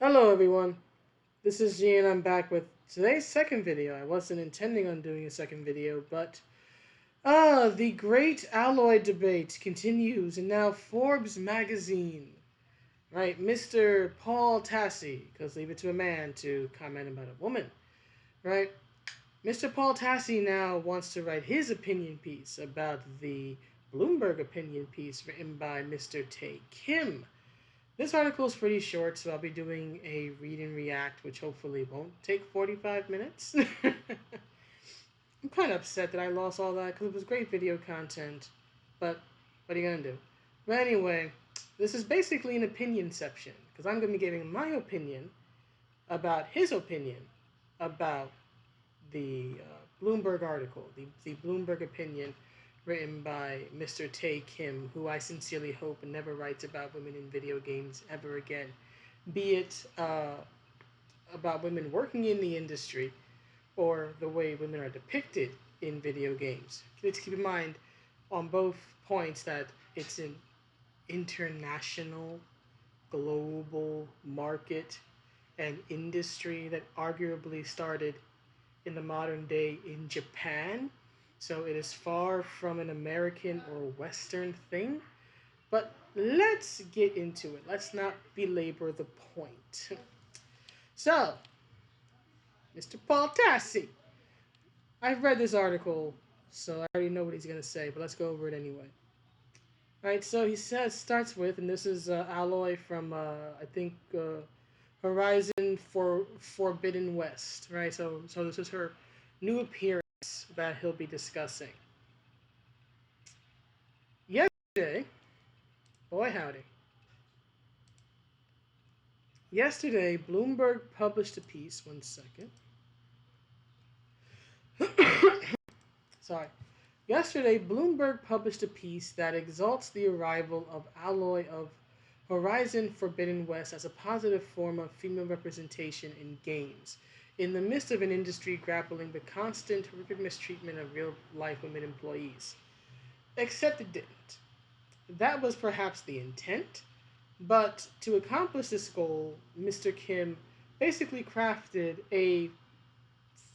Hello everyone, this is G and I'm back with today's second video. I wasn't intending on doing a second video, but the great alloy debate continues and now Forbes magazine, right? Mr. Paul Tassi, because leave it to a man to comment about a woman, right? Mr. Paul Tassi now wants to write his opinion piece about the Bloomberg opinion piece written by Mr. Tae Kim. This article is pretty short, so I'll be doing a read and react, which hopefully won't take 45 minutes. I'm kind of upset that I lost all that because it was great video content, but what are you going to do? But anyway, this is basically an opinion section because I'm going to be giving my opinion about his opinion about the Bloomberg article, the Bloomberg opinion written by Mr. Tae Kim, who I sincerely hope never writes about women in video games ever again, be it about women working in the industry or the way women are depicted in video games. Let's keep in mind on both points that it's an international, global market and industry that arguably started in the modern day in Japan. So it is far from an American or Western thing. But let's get into it. Let's not belabor the point. So, Mr. Paul Tassi. I've read this article, so I already know what he's going to say, but let's go over it anyway. All right, so he says, starts with, and this is Alloy from, I think, Horizon for Forbidden West, right? So this is her new appearance that he'll be discussing. Yesterday, boy howdy. Yesterday, Bloomberg published a piece. One second. Sorry. Yesterday, Bloomberg published a piece that exalts the arrival of Alloy of Horizon Forbidden West as a positive form of female representation in games, in the midst of an industry grappling with constant horrific mistreatment of real life women employees. Except it didn't. That was perhaps the intent, but to accomplish this goal, Mr. Kim basically crafted a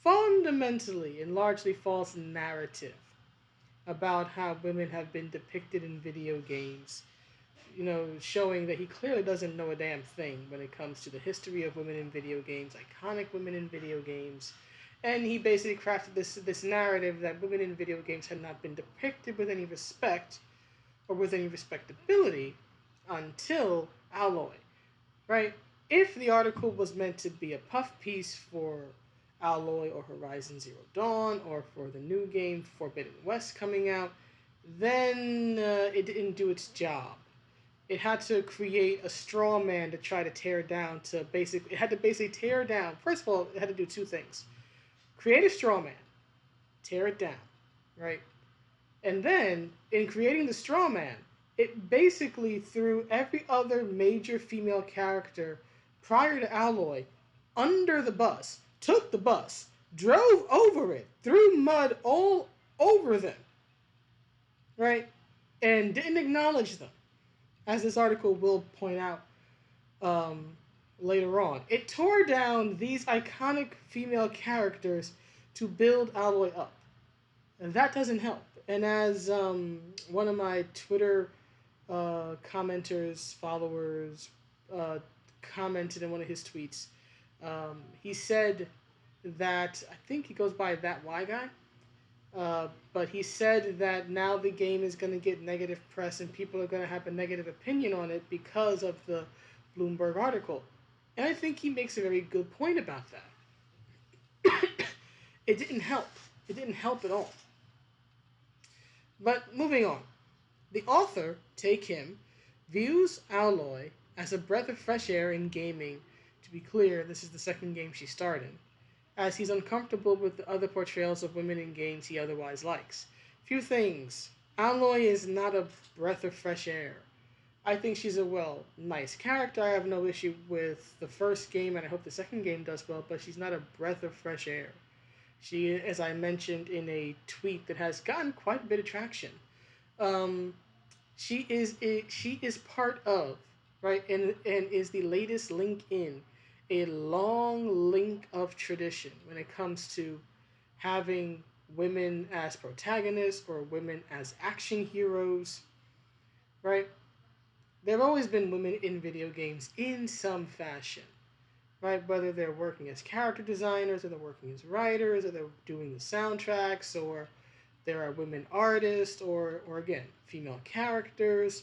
fundamentally and largely false narrative about how women have been depicted in video games, showing that he clearly doesn't know a damn thing when it comes to the history of women in video games, iconic women in video games. And he basically crafted this narrative that women in video games had not been depicted with any respect or with any respectability until Alloy, right? If the article was meant to be a puff piece for Alloy or Horizon Zero Dawn or for the new game Forbidden West coming out, then it didn't do its job. It had to create a straw man to try to tear down it had to basically tear down. First of all, it had to do two things. Create a straw man, tear it down, right? And then, in creating the straw man, it basically threw every other major female character prior to Alloy under the bus, took the bus, drove over it, threw mud all over them, right? And didn't acknowledge them, as this article will point out um, later on. It tore down these iconic female characters to build Alloy up. And that doesn't help. And as one of my Twitter commenters, followers, commented in one of his tweets, he said that, I think he goes by that Y guy, but he said that now the game is going to get negative press and people are going to have a negative opinion on it because of the Bloomberg article. And I think he makes a very good point about that. It didn't help. It didn't help at all. But moving on. The author, Tae Kim, views Alloy as a breath of fresh air in gaming. To be clear, this is the second game she starred in, as he's uncomfortable with the other portrayals of women in games he otherwise likes. Few things. Alloy is not a breath of fresh air. I think she's a nice character. I have no issue with the first game, and I hope the second game does well, but she's not a breath of fresh air. She, as I mentioned in a tweet that has gotten quite a bit of traction, she is part of right? And is the latest link in a long link of tradition when it comes to having women as protagonists or women as action heroes, right? There have always been women in video games in some fashion, right? Whether they're working as character designers, or they're working as writers, or they're doing the soundtracks, or there are women artists, or again, female characters.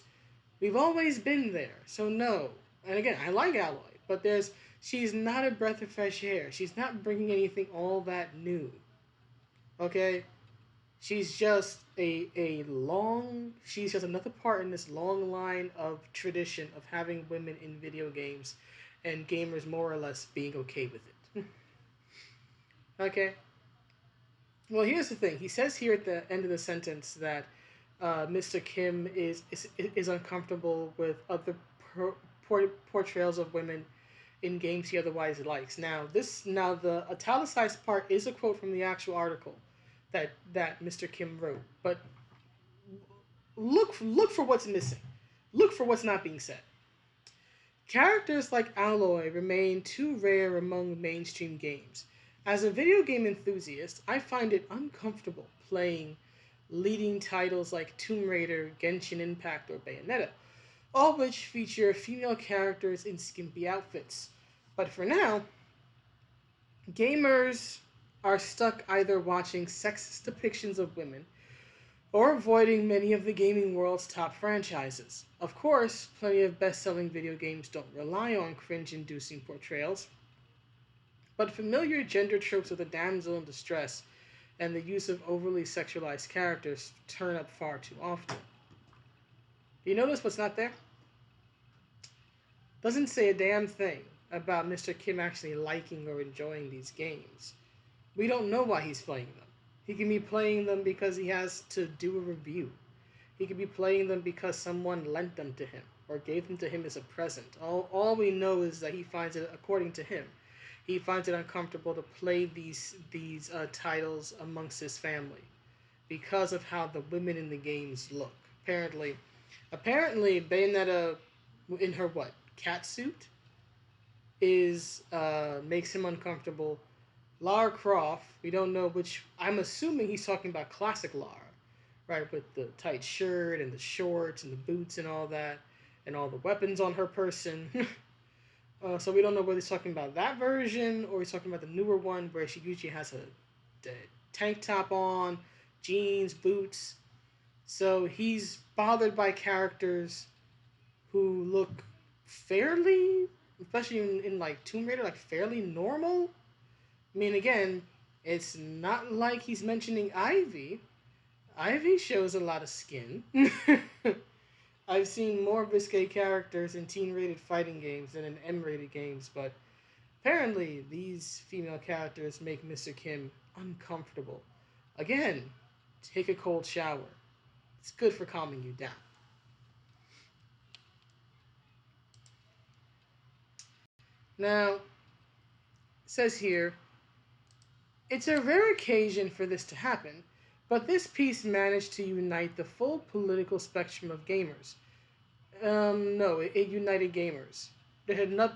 We've always been there, so no. And again, I like Alloy, but she's not a breath of fresh air. She's not bringing anything all that new. Okay, she's just another part in this long line of tradition of having women in video games, and gamers more or less being okay with it. Okay. Well, here's the thing. He says here at the end of the sentence that Mr. Kim is uncomfortable with other portrayals of women in games he otherwise likes. Now the italicized part is a quote from the actual article that Mr. Kim wrote, but look for what's missing. Look for what's not being said. Characters like Alloy remain too rare among mainstream games. As a video game enthusiast, I find it uncomfortable playing leading titles like Tomb Raider, Genshin Impact, or Bayonetta, all which feature female characters in skimpy outfits. But for now, gamers are stuck either watching sexist depictions of women or avoiding many of the gaming world's top franchises. Of course, plenty of best-selling video games don't rely on cringe-inducing portrayals, but familiar gender tropes of the damsel in distress and the use of overly sexualized characters turn up far too often. Do you notice what's not there? Doesn't say a damn thing about Mr. Kim actually liking or enjoying these games. We don't know why he's playing them. He can be playing them because he has to do a review. He could be playing them because someone lent them to him or gave them to him as a present. All we know is that he finds it, according to him, he finds it uncomfortable to play these titles amongst his family because of how the women in the games look. Apparently, Bayonetta, in her cat suit, is makes him uncomfortable. Lara Croft, we don't know which. I'm assuming he's talking about classic Lara, right, with the tight shirt and the shorts and the boots and all that, and all the weapons on her person. So we don't know whether he's talking about that version or he's talking about the newer one where she usually has a tank top on, jeans, boots. So he's bothered by characters who look fairly, especially in like Tomb Raider, like fairly normal. I mean, again, it's not like he's mentioning Ivy. Ivy shows a lot of skin. I've seen more risque characters in teen-rated fighting games than in M-rated games, but apparently these female characters make Mr. Kim uncomfortable. Again, take a cold shower. It's good for calming you down. Now, it says here, it's a rare occasion for this to happen, but this piece managed to unite the full political spectrum of gamers. No, it united gamers.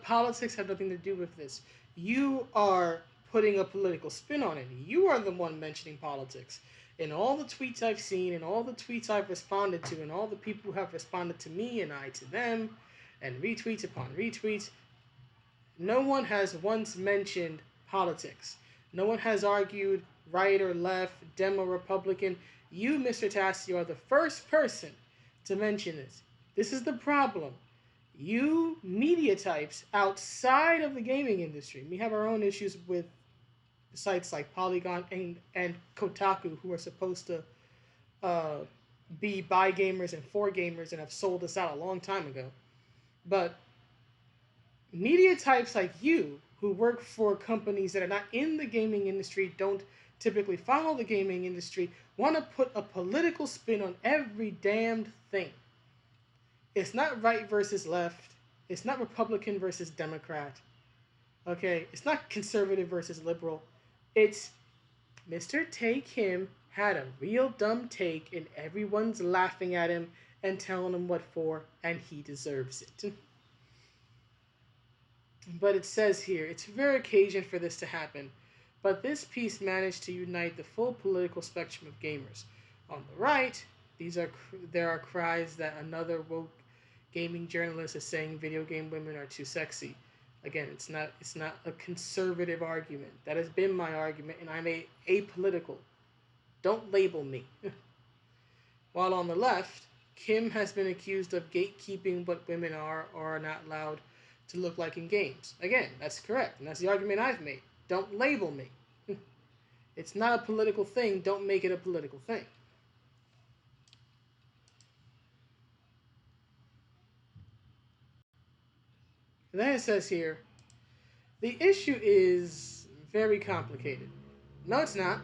Politics had nothing to do with this. You are putting a political spin on it. You are the one mentioning politics. In all the tweets I've seen, and all the tweets I've responded to, and all the people who have responded to me and I to them, and retweets upon retweets, no one has once mentioned politics. No one has argued right or left, Demo, Republican. You, Mr. Tassi, are the first person to mention this. This is the problem. You media types outside of the gaming industry, we have our own issues with sites like Polygon and Kotaku, who are supposed to uh, be by gamers and for gamers and have sold us out a long time ago. But media types like you, who work for companies that are not in the gaming industry, don't typically follow the gaming industry, want to put a political spin on every damned thing. It's not right versus left. It's not Republican versus Democrat. Okay? It's not conservative versus liberal. It's Mr. Tae Kim had a real dumb take and everyone's laughing at him and telling him what for, and he deserves it. But it says here, it's a rare occasion for this to happen, but this piece managed to unite the full political spectrum of gamers. On the right, there are cries that another woke gaming journalist is saying video game women are too sexy. Again, it's not a conservative argument. That has been my argument, and I'm apolitical. Don't label me. While on the left, Kim has been accused of gatekeeping what women are or are not allowed to look like in games. Again, that's correct, and that's the argument I've made. Don't label me. It's not a political thing. Don't make it a political thing. And then it says here, the issue is very complicated. No, it's not.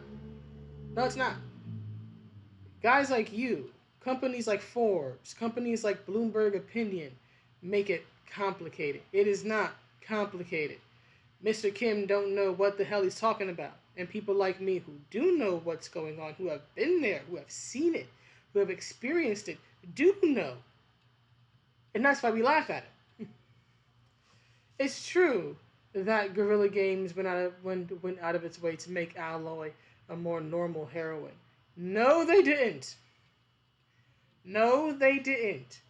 No, it's not. Guys like you, companies like Forbes, companies like Bloomberg Opinion make it complicated. It is not complicated. Mr. Kim don't know what the hell he's talking about. And people like me who do know what's going on, who have been there, who have seen it, who have experienced it, do know. And that's why we laugh at it. It's true that Guerrilla Games went out of its way to make Alloy a more normal heroine. No, they didn't. No, they didn't.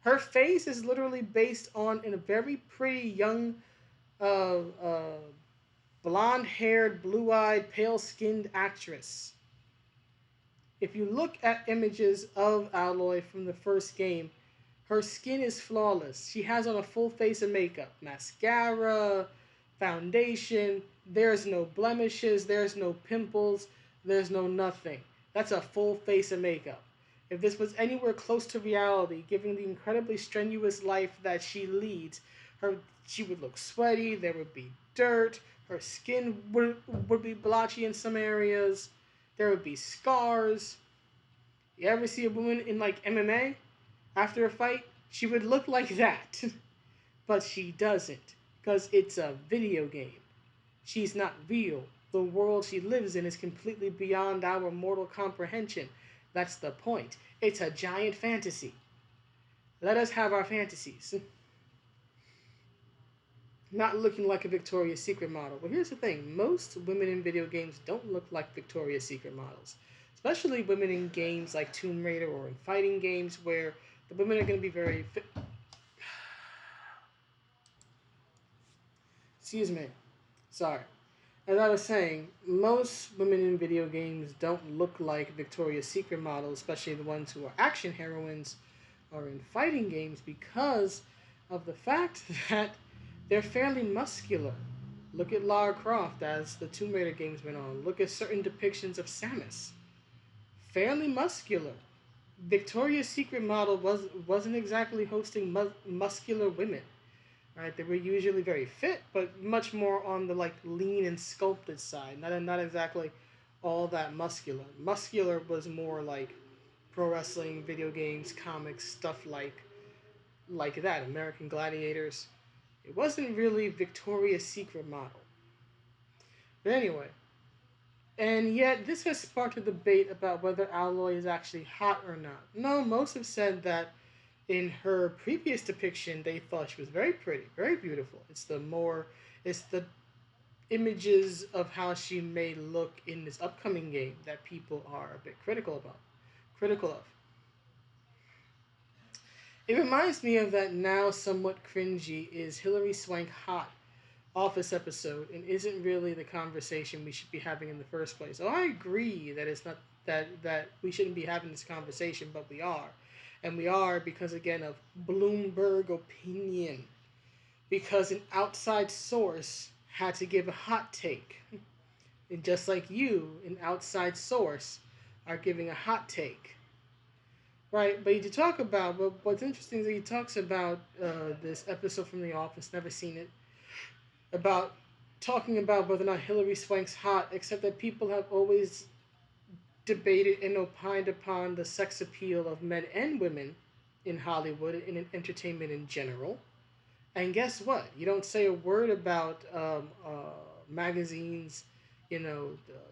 Her face is literally based on a very pretty young, uh, uh, blonde-haired, blue-eyed, pale-skinned actress. If you look at images of Alloy from the first game, her skin is flawless. She has on a full face of makeup, mascara, foundation. There's no blemishes, there's no pimples, there's no nothing. That's a full face of makeup. If this was anywhere close to reality, given the incredibly strenuous life that she leads, she would look sweaty, there would be dirt, her skin would be blotchy in some areas, there would be scars. You ever see a woman in like MMA after a fight? She would look like that. But she doesn't, because it's a video game. She's not real. The world she lives in is completely beyond our mortal comprehension. That's the point. It's a giant fantasy. Let us have our fantasies. Not looking like a Victoria's Secret model. Well, here's the thing. Most women in video games don't look like Victoria's Secret models. Especially women in games like Tomb Raider or in fighting games where the women are going to be very... Excuse me. Sorry. As I was saying, most women in video games don't look like Victoria's Secret models, especially the ones who are action heroines or in fighting games, because of the fact that they're fairly muscular. Look at Lara Croft as the Tomb Raider games went on. Look at certain depictions of Samus. Fairly muscular. Victoria's Secret model wasn't exactly hosting muscular women. Right, they were usually very fit, but much more on the like lean and sculpted side. Not exactly all that muscular. Muscular was more like pro wrestling, video games, comics, stuff like that. American Gladiators. It wasn't really Victoria's Secret model. But anyway, and yet this has sparked a debate about whether Alloy is actually hot or not. No, most have said that in her previous depiction, they thought she was very pretty, very beautiful. It's the images of how she may look in this upcoming game that people are a bit critical of. It reminds me of that now somewhat cringy is Hilary Swank hot Office episode and isn't really the conversation we should be having in the first place. Oh, I agree that it's not that we shouldn't be having this conversation, but we are. And we are because again of Bloomberg Opinion. Because an outside source had to give a hot take. And just like you, an outside source are giving a hot take. Right, but to talk about, but what's interesting is that he talks about this episode from The Office, never seen it, about talking about whether or not Hillary Swank's hot, except that people have always debated and opined upon the sex appeal of men and women in Hollywood and in entertainment in general. And guess what? You don't say a word about magazines,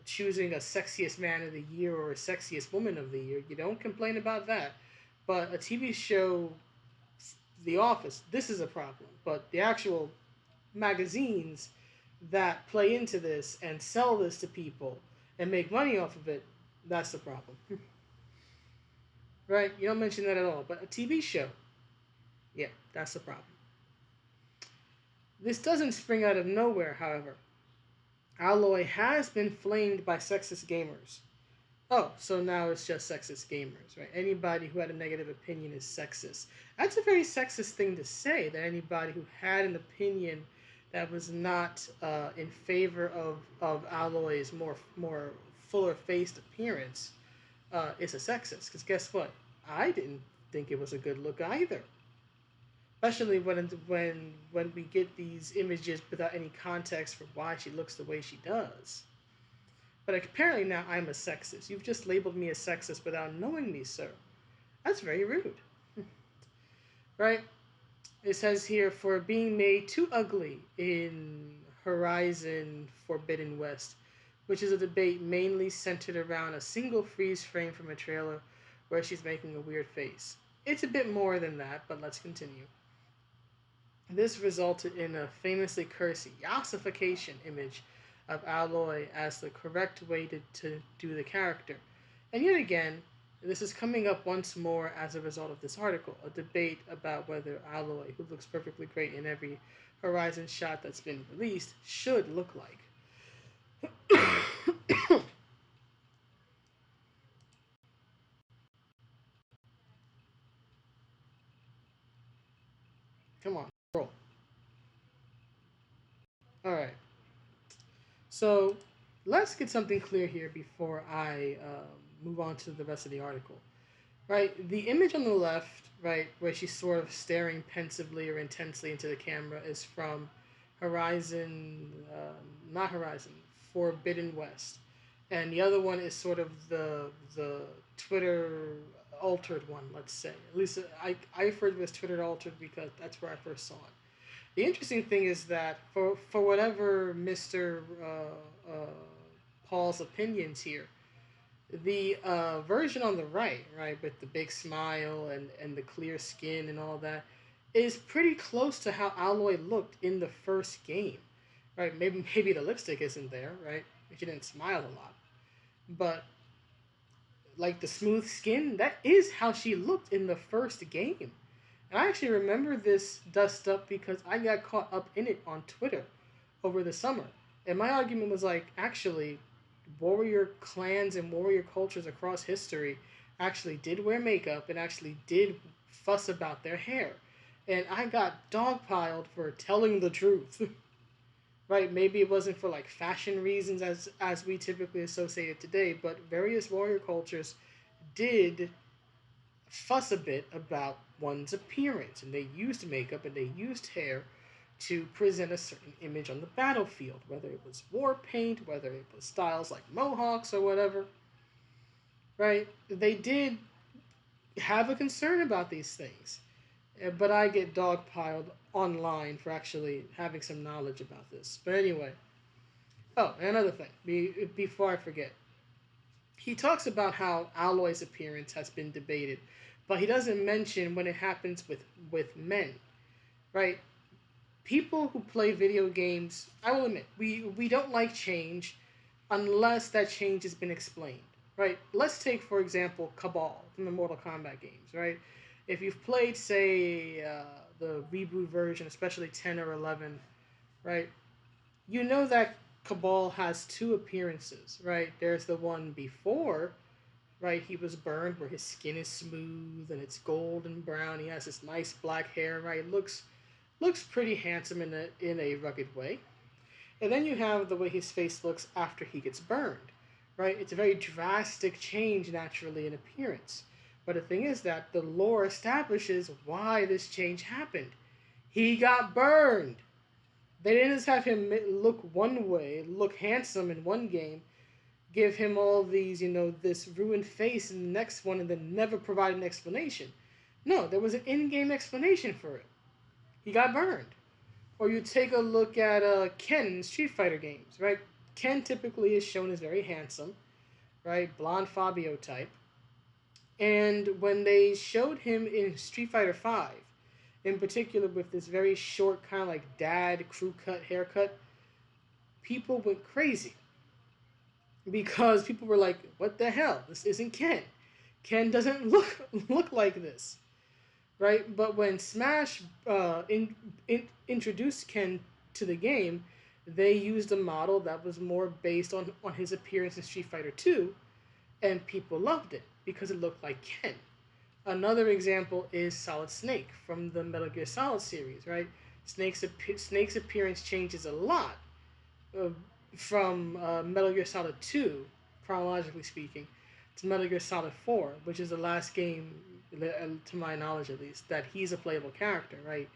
choosing a sexiest man of the year or a sexiest woman of the year. You don't complain about that. But a TV show, The Office, this is a problem. But the actual magazines that play into this and sell this to people and make money off of it, that's the problem. Right? You don't mention that at all. But a TV show, yeah, that's the problem. This doesn't spring out of nowhere, however. Alloy has been flamed by sexist gamers. Oh, so now it's just sexist gamers, right? Anybody who had a negative opinion is sexist. That's a very sexist thing to say, that anybody who had an opinion that was not in favor of Alloy's more fuller faced appearance is a sexist. Because guess what? I didn't think it was a good look either. Especially when we get these images without any context for why she looks the way she does. But apparently now I'm a sexist. You've just labeled me a sexist without knowing me, sir. That's very rude. Right? It says here, for being made too ugly in Horizon Forbidden West, which is a debate mainly centered around a single freeze frame from a trailer where she's making a weird face. It's a bit more than that, but let's continue. This resulted in a famously cursed yassification image of Alloy as the correct way to do the character. And yet again, this is coming up once more as a result of this article, a debate about whether Alloy, who looks perfectly great in every Horizon shot that's been released, should look like. Come on, roll. Alright, so let's get something clear here before I move on to the rest of the article. Right, the image on the left, right, where she's sort of staring pensively or intensely into the camera, is from Horizon, not Horizon, Forbidden West, and the other one is sort of the Twitter altered one. Let's say, at least I refer to it as Twitter altered because that's where I first saw it. The interesting thing is that for whatever Mister Paul's opinions here, the version on the right, with the big smile and the clear skin and all that, is pretty close to how Alloy looked in the first game, right? Maybe the lipstick isn't there, right? She didn't smile a lot, but like the smooth skin, that is how she looked in the first game. And I actually remember this dust up because I got caught up in it on Twitter over the summer. And my argument was like, actually, warrior clans and warrior cultures across history actually did wear makeup and actually did fuss about their hair. And I got dogpiled for telling the truth. Right? Maybe it wasn't for like fashion reasons as we typically associate it today, but various warrior cultures did fuss a bit about one's appearance, and they used makeup and they used hair to present a certain image on the battlefield, whether it was war paint, whether it was styles like mohawks or whatever, right? They did have a concern about these things, but I get dogpiled online for actually having some knowledge about this. But anyway, oh, and another thing, before I forget, he talks about how Alloy's appearance has been debated, but he doesn't mention when it happens with men, right? People who play video games, I will admit, we don't like change unless that change has been explained, right? Let's take, for example, Cabal from the Mortal Kombat games, right? If you've played, say, the reboot version, especially 10 or 11, right? You know that Cabal has two appearances, right? There's the one before, right? He was burned where his skin is smooth and it's golden brown. He has this nice black hair, right? Looks pretty handsome in a rugged way. And then you have the way his face looks after he gets burned, right? It's a very drastic change naturally in appearance. But the thing is that the lore establishes why this change happened. He got burned. They didn't just have him look one way, look handsome in one game, give him all these, this ruined face in the next one, and then never provide an explanation. No, there was an in-game explanation for it. He got burned. Or you take a look at Ken in Street Fighter games, right? Ken typically is shown as very handsome, right? Blonde Fabio type. And when they showed him in Street Fighter 5, in particular with this very short kind of like dad crew cut haircut, people went crazy because people were like, "What the hell? This isn't Ken. Ken doesn't look like this." Right? But when Smash introduced Ken to the game, they used a model that was more based on his appearance in Street Fighter 2, and people loved it because it looked like Ken. Another example is Solid Snake from the Metal Gear Solid series, right? Snake's appearance changes a lot uh, from Metal Gear Solid 2, chronologically speaking, to Metal Gear Solid 4, which is the last game, to my knowledge at least, that he's a playable character, right?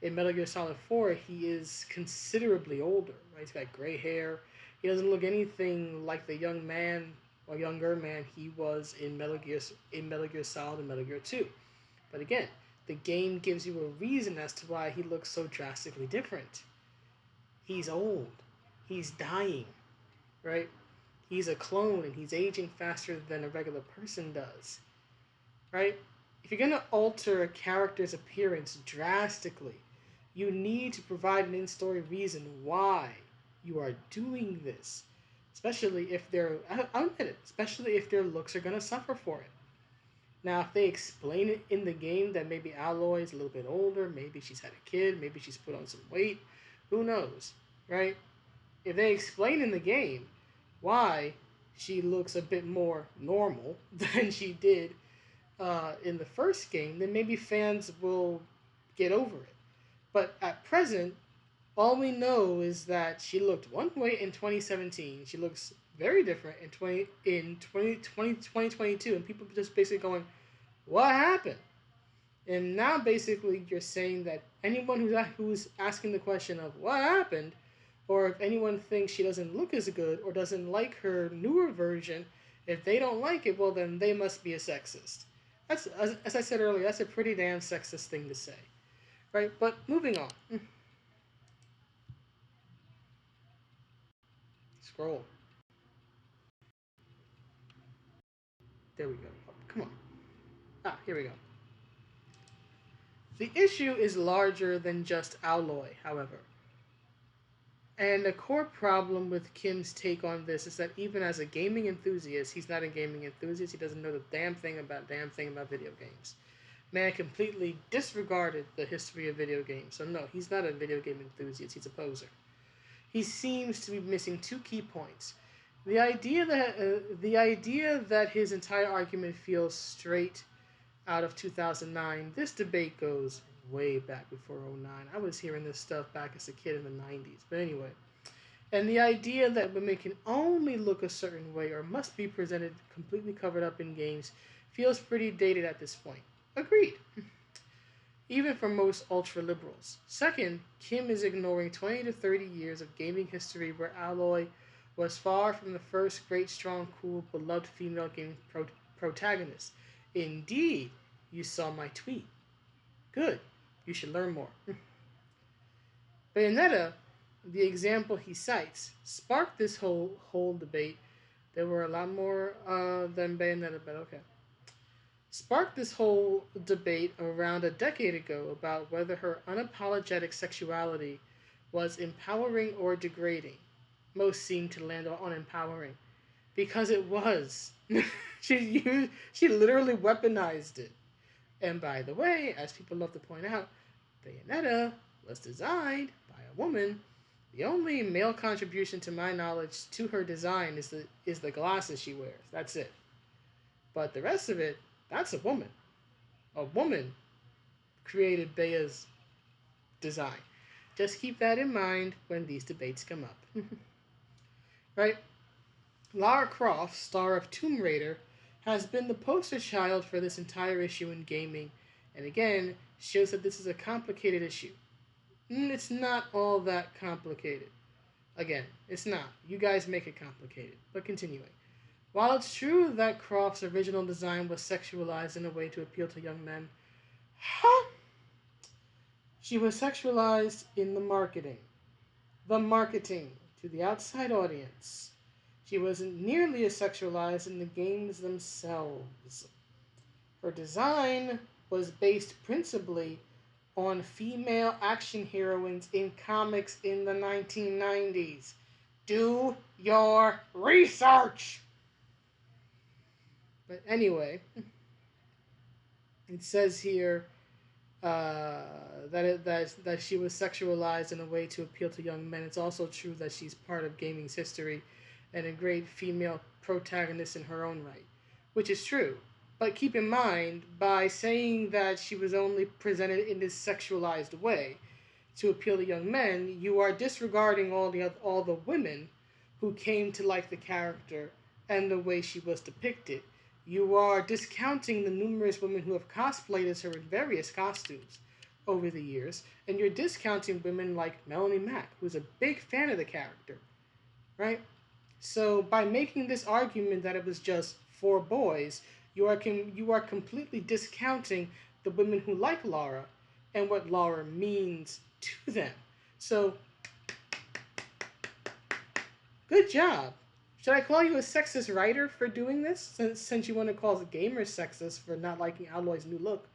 In Metal Gear Solid 4, he is considerably older, right? He's got gray hair. He doesn't look anything like the young man or younger man he was in Metal Gear Solid and Metal Gear 2. But again, the game gives you a reason as to why he looks so drastically different. He's old. He's dying, right? He's a clone and he's aging faster than a regular person does, right? If you're going to alter a character's appearance drastically, you need to provide an in-story reason why you are doing this. Especially if I'll admit it, especially if their looks are going to suffer for it. Now, if they explain it in the game that maybe Alloy is a little bit older, maybe she's had a kid, maybe she's put on some weight, who knows, right? If they explain in the game why she looks a bit more normal than she did in the first game, then maybe fans will get over it. But at present, all we know is that she looked one way in 2017. She looks very different in 2022, and people just basically going, "What happened?" And now basically you're saying that anyone who's asking the question of what happened, or if anyone thinks she doesn't look as good or doesn't like her newer version, if they don't like it, well then they must be a sexist. That's, as I said earlier, that's a pretty damn sexist thing to say, right? But moving on. Scroll. There we go. Oh, come on. Ah, here we go. The issue is larger than just Alloy, however. And the core problem with Kim's take on this is that even as a gaming enthusiast, he's not a gaming enthusiast. He doesn't know the damn thing about video games. Man completely disregarded the history of video games. So no, he's not a video game enthusiast. He's a poser. He seems to be missing two key points. The idea that his entire argument feels straight out of 2009. This debate goes way back before '09. I was hearing this stuff back as a kid in the '90s. But anyway, and the idea that women can only look a certain way or must be presented completely covered up in games feels pretty dated at this point. Agreed. Even for most ultra liberals. Second, Kim is ignoring 20 to 30 years of gaming history where Alloy was far from the first great, strong, cool, beloved female game protagonist. Indeed, you saw my tweet. Good. You should learn more. Bayonetta, the example he cites, sparked this whole debate. There were a lot more than Bayonetta, but okay. Sparked this whole debate around a decade ago about whether her unapologetic sexuality was empowering or degrading. Most seemed to land on empowering, because it was. She literally weaponized it. And by the way, as people love to point out, Bayonetta was designed by a woman. The only male contribution to my knowledge to her design is the glasses she wears. That's it. But the rest of it, that's a woman. A woman created Baya's design. Just keep that in mind when these debates come up. Right? Lara Croft, star of Tomb Raider, has been the poster child for this entire issue in gaming, and again, shows that this is a complicated issue. It's not all that complicated. Again, it's not. You guys make it complicated. But continuing. While it's true that Croft's original design was sexualized in a way to appeal to young men, she was sexualized in the marketing. The marketing to the outside audience. She wasn't nearly as sexualized in the games themselves. Her design was based principally on female action heroines in comics in the 1990s. Do your research! But anyway, it says here that she was sexualized in a way to appeal to young men. It's also true that she's part of gaming's history and a great female protagonist in her own right, which is true. But keep in mind, by saying that she was only presented in this sexualized way to appeal to young men, you are disregarding all the women who came to like the character and the way she was depicted. You are discounting the numerous women who have cosplayed as her in various costumes over the years, and you're discounting women like Melanie Mack, who's a big fan of the character, right? So by making this argument that it was just for boys, you are completely discounting the women who like Laura and what Laura means to them. So good job. Should I call you a sexist writer for doing this? Since you want to call the gamers sexist for not liking Alloy's new look,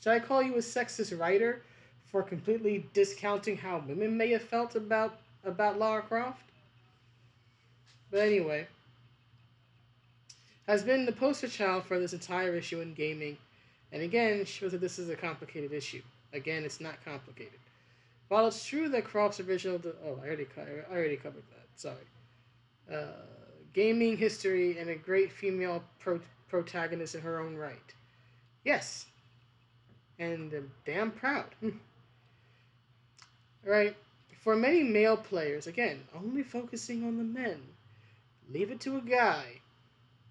should I call you a sexist writer for completely discounting how women may have felt about Lara Croft? But anyway, has been the poster child for this entire issue in gaming, and again shows that this is a complicated issue. Again, it's not complicated. While it's true that Croft's original, I already covered that. Sorry. Uh, Gaming history and a great female protagonist in her own right. Yes, and I'm damn proud. Right? For many male players, again, only focusing on the men. Leave it to a guy.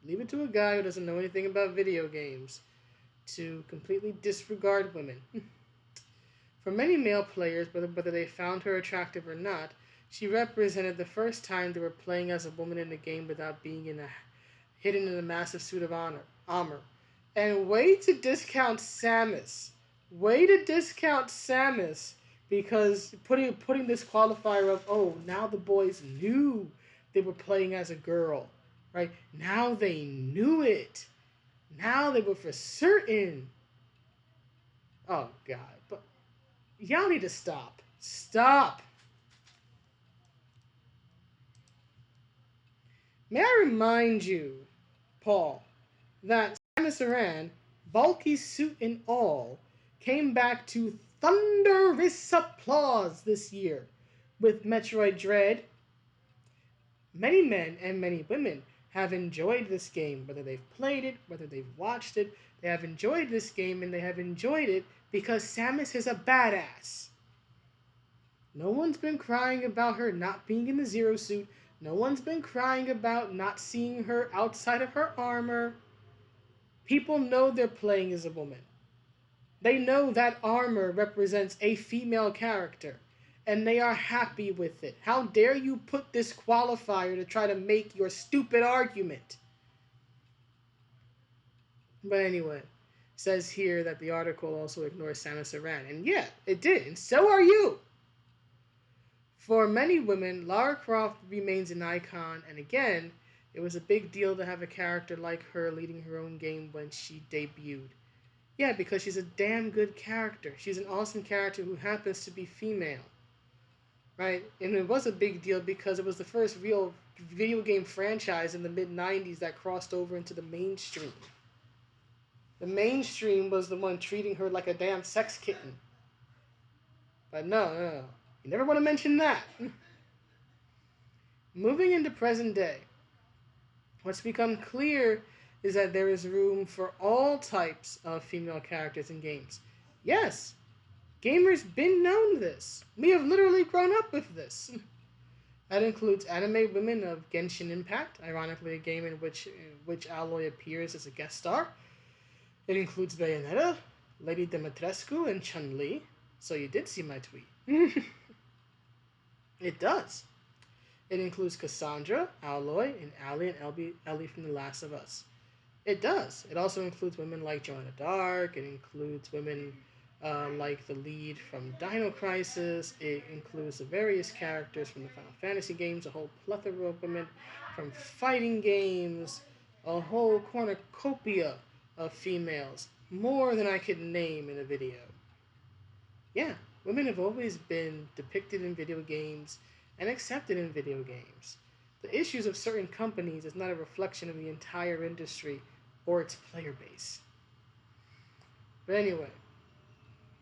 Leave it to a guy who doesn't know anything about video games to completely disregard women. For many male players, whether they found her attractive or not, she represented the first time they were playing as a woman in a game without being hidden in a massive suit of armor. And way to discount Samus. Way to discount Samus because putting this qualifier of, oh, now the boys knew they were playing as a girl, right? Now they knew it. Now they were for certain. Oh God, but y'all need to stop. Stop. May I remind you, Paul, that Samus Aran, bulky suit and all, came back to thunderous applause this year with Metroid Dread. Many men and many women have enjoyed this game, whether they've played it, whether they've watched it. They have enjoyed this game, and they have enjoyed it because Samus is a badass. No one's been crying about her not being in the Zero suit. No one's been crying about not seeing her outside of her armor. People know they're playing as a woman. They know that armor represents a female character, and they are happy with it. How dare you put this qualifier to try to make your stupid argument? But anyway, it says here that the article also ignores Samus Aran. And yeah, it did, and so are you! For many women, Lara Croft remains an icon, and again, it was a big deal to have a character like her leading her own game when she debuted. Yeah, because she's a damn good character. She's an awesome character who happens to be female. Right? And it was a big deal because it was the first real video game franchise in the mid-90s that crossed over into the mainstream. The mainstream was the one treating her like a damn sex kitten. But no. You never want to mention that. Moving into present day, what's become clear is that there is room for all types of female characters in games. Yes, gamers been known this. We have literally grown up with this. That includes anime women of Genshin Impact, ironically a game in which Alloy appears as a guest star. It includes Bayonetta, Lady Dimitrescu, and Chun-Li. So you did see my tweet. It does. It includes Cassandra, Alloy, and Allie and Ellie from The Last of Us. It does. It also includes women like Joanna Dark. It includes women like the lead from Dino Crisis. It includes the various characters from the Final Fantasy games, a whole plethora of women from fighting games, a whole cornucopia of females, more than I could name in a video. Yeah, women have always been depicted in video games and accepted in video games. The issues of certain companies is not a reflection of the entire industry or its player base. But anyway,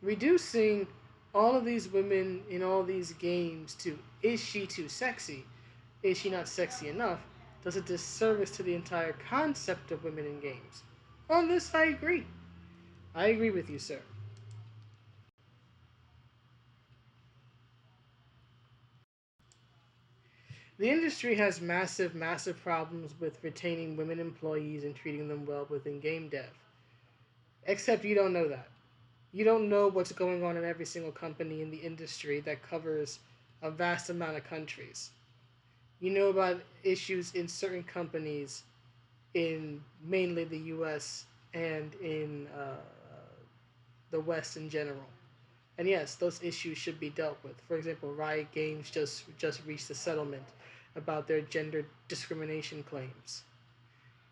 reducing all of these women in all these games to is she too sexy? Is she not sexy enough? Does a disservice to the entire concept of women in games. On this, I agree. I agree with you, sir. The industry has massive, massive problems with retaining women employees and treating them well within game dev. Except you don't know that. You don't know what's going on in every single company in the industry that covers a vast amount of countries. You know about issues in certain companies in mainly the US and in the West in general. And yes, those issues should be dealt with. For example, Riot Games just reached a settlement about their gender discrimination claims.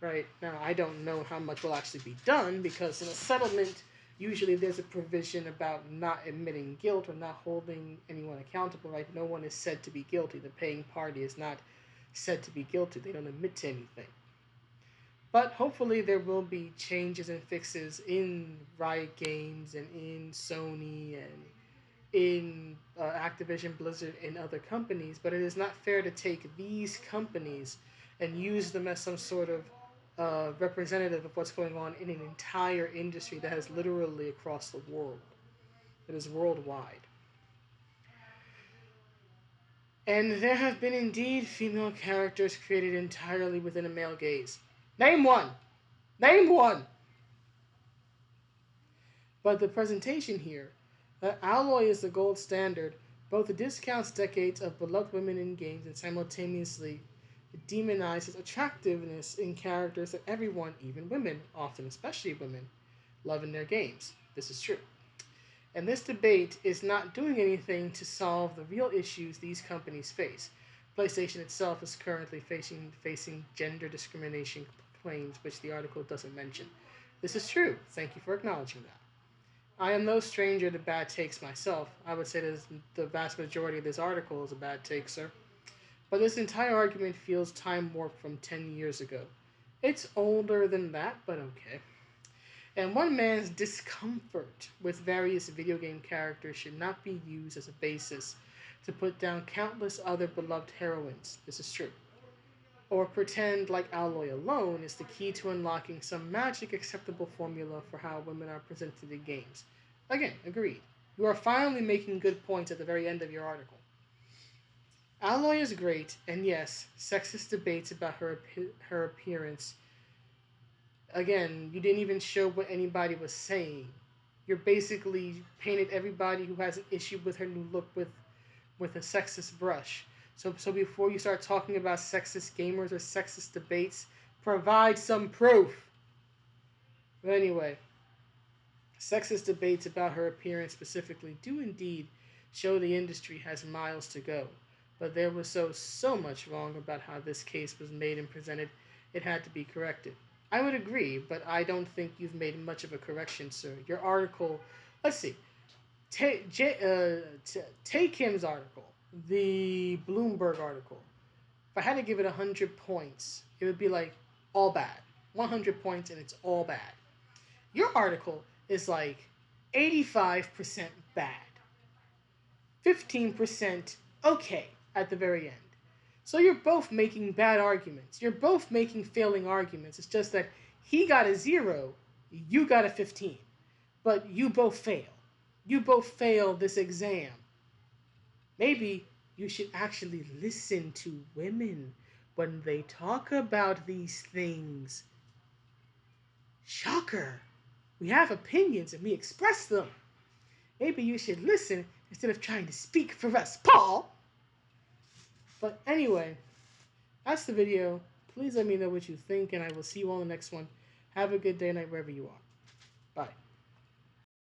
Right now, I don't know how much will actually be done because in a settlement, usually there's a provision about not admitting guilt or not holding anyone accountable. Right? No one is said to be guilty. The paying party is not said to be guilty. They don't admit to anything. But hopefully there will be changes and fixes in Riot Games and in Sony and in Activision Blizzard and other companies. But it is not fair to take these companies and use them as some sort of representative of what's going on in an entire industry that has literally across the world. It is worldwide. And there have been indeed female characters created entirely within a male gaze. Name one! Name one! But the presentation here, Alloy is the gold standard. Both discounts decades of beloved women in games and simultaneously demonizes attractiveness in characters that everyone, even women, often especially women, love in their games. This is true. And this debate is not doing anything to solve the real issues these companies face. PlayStation itself is currently facing gender discrimination claims, which the article doesn't mention. This is true. Thank you for acknowledging that. I am no stranger to bad takes myself. I would say that the vast majority of this article is a bad take, sir. But this entire argument feels time warped from 10 years ago. It's older than that, but okay. And one man's discomfort with various video game characters should not be used as a basis to put down countless other beloved heroines. This is true. Or pretend like Alloy alone is the key to unlocking some magic acceptable formula for how women are presented in games. Again, agreed. You are finally making good points at the very end of your article. Alloy is great, and yes, sexist debates about her appearance. Again, you didn't even show what anybody was saying. You're basically painted everybody who has an issue with her new look with a sexist brush. So before you start talking about sexist gamers or sexist debates, provide some proof. But anyway, sexist debates about her appearance specifically do indeed show the industry has miles to go. But there was so much wrong about how this case was made and presented, it had to be corrected. I would agree, but I don't think you've made much of a correction, sir. Your article, let's see, Tae Kim's article, the Bloomberg article, if I had to give it 100 points, it would be like all bad. 100 points and it's all bad. Your article is like 85% bad, 15% okay at the very end. So you're both making bad arguments. You're both making failing arguments. It's just that he got a 0, you got a 15. But you both fail. You both fail this exam. Maybe you should actually listen to women when they talk about these things. Shocker. We have opinions and we express them. Maybe you should listen instead of trying to speak for us, Paul. But anyway, that's the video. Please let me know what you think, and I will see you all in the next one. Have a good day, night, wherever you are. Bye.